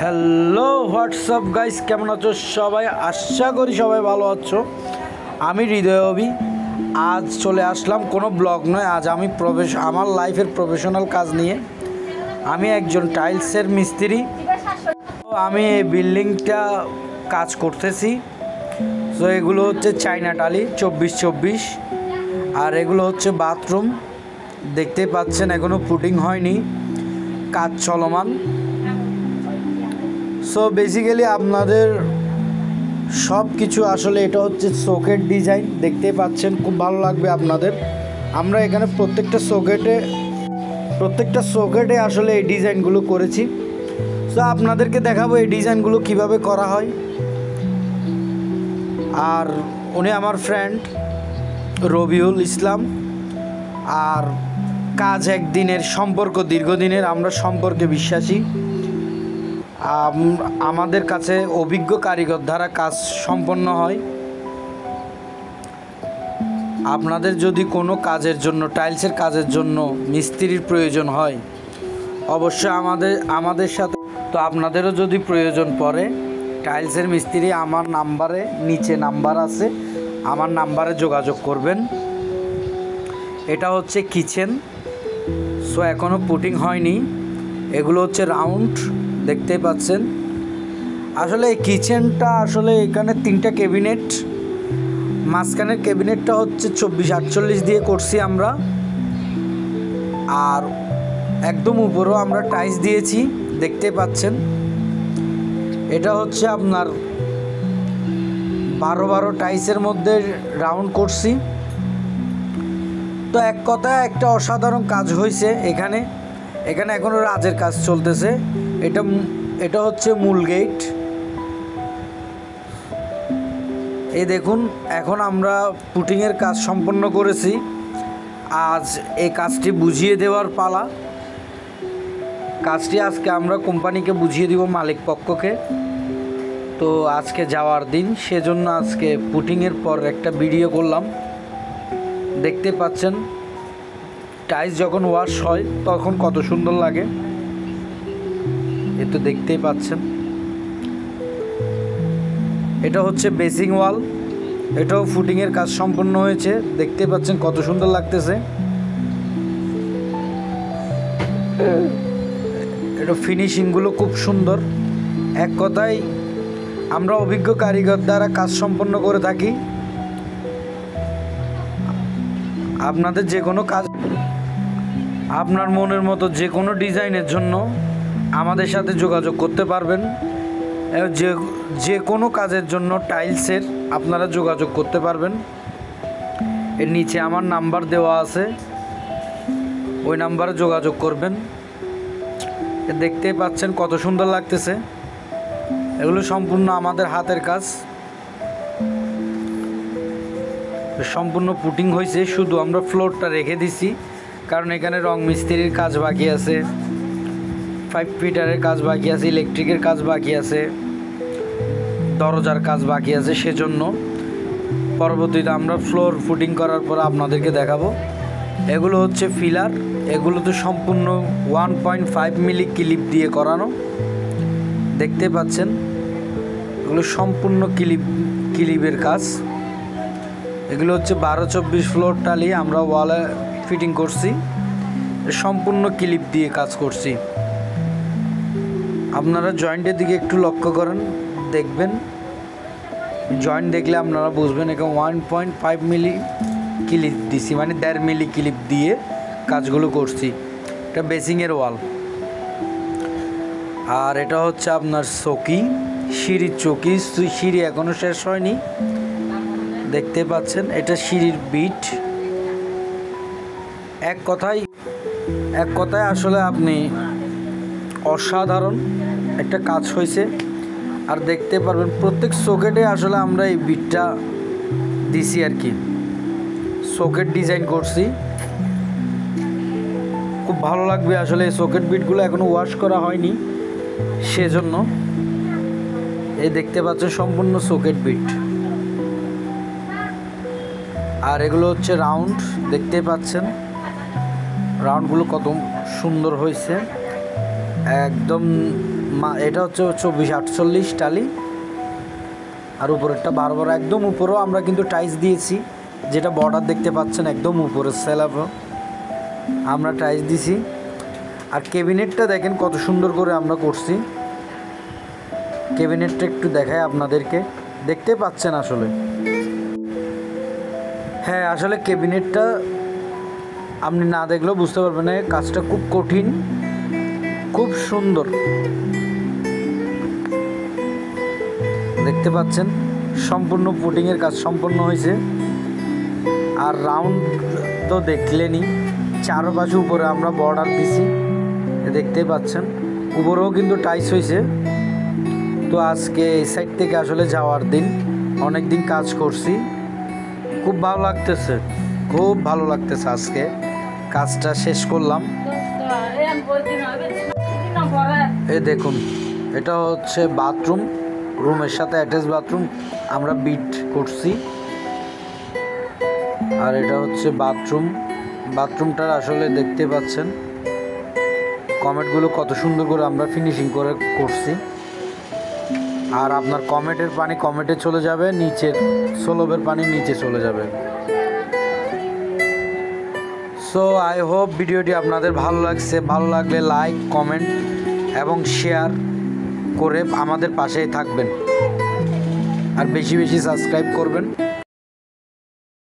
Hello WhatsApp guys, কেমন আছো সবাই? আশা করি সবাই ভালো আছো। আমি হৃদয় অভি। আজ চলে আসলাম, কোনো ব্লগ নয়, আজ আমি আমার লাইফের প্রফেশনাল কাজ নিয়ে। আমি একজন টাইলসের মিস্ত্রি। আমি এই বিল্ডিংটা কাজ করতেছি। তো এগুলো হচ্ছে চাইনা টালি 24-24, আর এগুলো হচ্ছে বাথরুম। দেখতে পাচ্ছেন এখনও পুটিং হয়নি, কাজ চলমান। সো বেসিক্যালি আপনাদের সব কিছু আসলে এটা হচ্ছে সকেট ডিজাইন, দেখতেই পাচ্ছেন, খুব ভালো লাগবে আপনাদের। আমরা এখানে প্রত্যেকটা সকেটে আসলে এই ডিজাইনগুলো করেছি। সো আপনাদেরকে দেখাবো এই ডিজাইনগুলো কিভাবে করা হয়। আর উনি আমার ফ্রেন্ড রবিউল ইসলাম। আর কাজ একদিনের, সম্পর্ক দীর্ঘদিনের। আমরা সম্পর্কে বিশ্বাসী। আমাদের কাছে অভিজ্ঞ কারিগর দ্বারা কাজ সম্পন্ন হয়। আপনাদের যদি কোনো কাজের জন্য, টাইলসের কাজের জন্য মিস্ত্রির প্রয়োজন হয়, অবশ্যই আমাদের সাথে, তো আপনাদেরও যদি প্রয়োজন পড়ে টাইলসের মিস্ত্রি, আমার নাম্বারে, নিচে নাম্বার আছে, আমার নাম্বারে যোগাযোগ করবেন। এটা হচ্ছে কিচেন। সো এখনও পুটিং হয়নি। এগুলো হচ্ছে রাউন্ড, দেখতেই পাচ্ছেন। আসলে এই কিচেনটা আসলে এখানে 3টা ক্যাবিনেট, মাঝখানের ক্যাবিনেটটা হচ্ছে 24-48 দিয়ে করছি আমরা। আর একদম উপরেও আমরা টাইলস দিয়েছি, দেখতে পাচ্ছেন। এটা হচ্ছে আপনার 12 টাইলসের মধ্যে রাউন্ড করছি। তো এক কথায় একটা অসাধারণ কাজ হয়েছে এখানে এখনও রাজের কাজ চলতেছে। এটা হচ্ছে মূল গেট। এই দেখুন, এখন আমরা পুটিংয়ের কাজ সম্পন্ন করেছি। আজ এই কাজটি বুঝিয়ে দেওয়ার পালা। কাজটি আজকে আমরা কোম্পানিকে বুঝিয়ে দিব, মালিক পক্ষকে। তো আজকে যাওয়ার দিন, সেজন্য আজকে পুটিংয়ের পর একটা ভিডিও করলাম। দেখতে পাচ্ছেন টাইলস যখন ওয়াশ হয় তখন কত সুন্দর লাগে, এ তো দেখতেই পাচ্ছেন। এটা হচ্ছে বেসিং ওয়াল, এটাও ফুটিংয়ের কাজ সম্পন্ন হয়েছে, দেখতে পাচ্ছেন কত সুন্দর লাগতেছে। এটা ফিনিশিংগুলো খুব সুন্দর। এক কথায় আমরা অভিজ্ঞ কারিগর দ্বারা কাজ সম্পন্ন করে থাকি। আপনাদের যে কোনো কাজ, আপনার মনের মতো যে কোনো ডিজাইনের জন্য আমাদের সাথে যোগাযোগ করতে পারবেন। যে কোনো কাজের জন্য টাইলসের আপনারা যোগাযোগ করতে পারবেন। এর নিচে আমার নাম্বার দেওয়া আছে, ওই নাম্বারে যোগাযোগ করবেন। দেখতেই পাচ্ছেন কত সুন্দর লাগতেছে। এগুলো সম্পূর্ণ আমাদের হাতের কাজ, সম্পূর্ণ পুটিং হয়েছে। শুধু আমরা ফ্লোরটা রেখে দিছি, কারণ এখানে রং মিস্ত্রির কাজ বাকি আছে, 5 ফিটারের কাজ বাকি আছে, ইলেকট্রিকের কাজ বাকি আছে, দরজার কাজ বাকি আছে। সেজন্য পরবর্তীতে আমরা ফ্লোর ফুটিং করার পর আপনাদেরকে দেখাবো। এগুলো হচ্ছে ফিলার, এগুলো তো সম্পূর্ণ 1.5 মিলি ক্লিপ দিয়ে করানো, দেখতে পাচ্ছেন। এগুলো সম্পূর্ণ ক্লিপের কাজ। এগুলো হচ্ছে 12-24 ফ্লোর টালি আমরা ওয়ালে ফিটিং করছি, সম্পূর্ণ ক্লিপ দিয়ে কাজ করছি। আপনারা জয়েন্টের দিকে একটু লক্ষ্য করেন, দেখবেন, জয়েন্ট দেখলে আপনারা বুঝবেন। এখানে 1.5 মিলি ক্লিপ দিছি, মানে 1.5 মিলি ক্লিপ দিয়ে কাজগুলো করছি। এটা বেসিংয়ের ওয়াল। আর এটা হচ্ছে আপনার চকি, সিঁড়ির চকি। সিঁড়ি এখনও শেষ হয়নি, দেখতে পাচ্ছেন। এটা সিঁড়ির বিট। এক কথায় আসলে আপনি অসাধারণ একটা কাজ হয়েছে। আর দেখতে পারবেন প্রত্যেক সকেটে আসলে আমরা এই বিটটা দিছি আর কি, সকেট ডিজাইন করছি। খুব ভালো লাগবে আসলে। এই সকেট বিটগুলো এখনও ওয়াশ করা হয়নি, সেজন্য। এই দেখতে পাচ্ছেন সম্পূর্ণ সকেট বিট। আর এগুলো হচ্ছে রাউন্ড, দেখতে পাচ্ছেন রাউন্ডগুলো কত সুন্দর হয়েছে। একদম এটা হচ্ছে 2448 টালি, আর উপরেরটা 12 একদম উপরেও আমরা কিন্তু টাইলস দিয়েছি, যেটা বর্ডার দেখতে পাচ্ছেন একদম উপরে স্ল্যাব আমরা টাইলস দিছি। আর ক্যাবিনেটটা দেখেন কত সুন্দর করে আমরা করছি। ক্যাবিনেটটা একটু দেখাই আপনাদেরকে, দেখতে পাচ্ছেন আসলে। হ্যাঁ আসলে ক্যাবিনেটটা আপনি না দেখলেও বুঝতে পারবেন না, কাজটা খুব কঠিন, খুব সুন্দর দেখতে পাচ্ছেন। সম্পূর্ণ পুটিংয়ের কাজ সম্পূর্ণ হয়েছে। আর রাউন্ড তো দেখলেনই, চারপাশে উপরে আমরা বর্ডার দিছি, দেখতেই পাচ্ছেন। উপরেও কিন্তু টাইস হয়েছে। তো আজকে এই সাইড থেকে আসলে যাওয়ার দিন, অনেক দিন কাজ করছি, খুব ভালো লাগতেছে, খুব ভালো লাগতেছে। আজকে কাজটা শেষ করলাম। এই দেখুন, এটা হচ্ছে বাথরুম, রুমের সাথে অ্যাটাচ বাথরুম আমরা বিট করছি। আর এটা হচ্ছে বাথরুমটার আসলে দেখতে পাচ্ছেন কমেটগুলো কত সুন্দর করে আমরা ফিনিশিং করে করছি। আর আপনার কমেটের পানি কমেটে চলে যাবে, নিচের সোলবের পানি নিচে চলে যাবে। সো আই হোপ ভিডিওটি আপনাদের ভালো লাগছে। ভালো লাগলে লাইক, কমেন্ট এবং শেয়ার করে আমাদের পাশেই থাকবেন, আর বেশি বেশি সাবস্ক্রাইব করবেন।